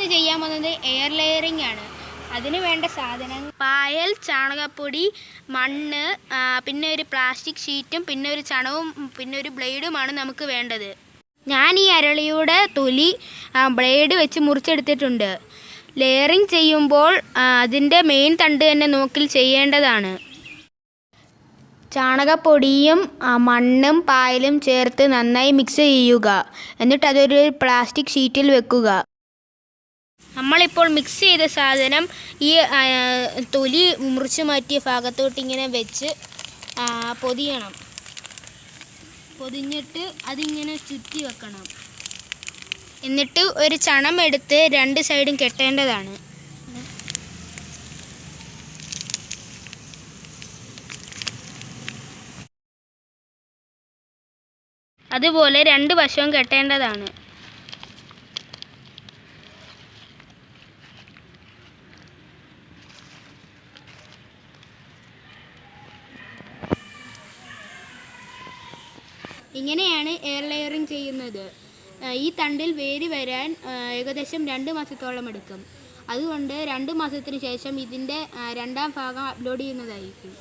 ഇന്ന് ചെയ്യാൻ പോകുന്നത് എയർ ലെയറിംഗ് ആണ്. അതിന് വേണ്ട സാധനങ്ങൾ പായൽ, ചാണകപ്പൊടി, മണ്ണ്, പിന്നെ ഒരു പ്ലാസ്റ്റിക് ഷീറ്റും പിന്നെ ഒരു ചണവും പിന്നെ ഒരു ബ്ലേഡുമാണ് നമുക്ക് വേണ്ടത്. ഞാൻ ഈ അരളിയുടെ തൊലി ബ്ലേഡ് വെച്ച് മുറിച്ചെടുത്തിട്ടുണ്ട്. ലെയറിംഗ് ചെയ്യുമ്പോൾ അതിൻ്റെ മെയിൻ തണ്ട് തന്നെ നോക്കി ചെയ്യേണ്ടതാണ്. ചാണകപ്പൊടിയും മണ്ണും പായലും ചേർത്ത് നന്നായി മിക്സ് ചെയ്യുക. എന്നിട്ട് അതൊരു പ്ലാസ്റ്റിക് ഷീറ്റിൽ വെക്കുക. നമ്മളിപ്പോൾ മിക്സ് ചെയ്ത സാധനം ഈ തൊലി മുറിച്ച് മാറ്റിയ ഭാഗത്തോട്ട് ഇങ്ങനെ വെച്ച് പൊതിയണം. പൊതിഞ്ഞിട്ട് അതിങ്ങനെ ചുറ്റി വെക്കണം. എന്നിട്ട് ഒരു ചണം എടുത്ത് രണ്ട് സൈഡും കെട്ടേണ്ടതാണ്. അതുപോലെ രണ്ട് വശവും കെട്ടേണ്ടതാണ്. ഇങ്ങനെയാണ് എയർ ലെയറിംഗ് ചെയ്യുന്നത്. ഈ തണ്ടിൽ വേര് വരാൻ ഏകദേശം 2 മാസത്തോളം എടുക്കും. അതുകൊണ്ട് 2 മാസത്തിന് ശേഷം ഇതിൻ്റെ രണ്ടാം ഭാഗം അപ്ലോഡ് ചെയ്യുന്നതായിരിക്കും.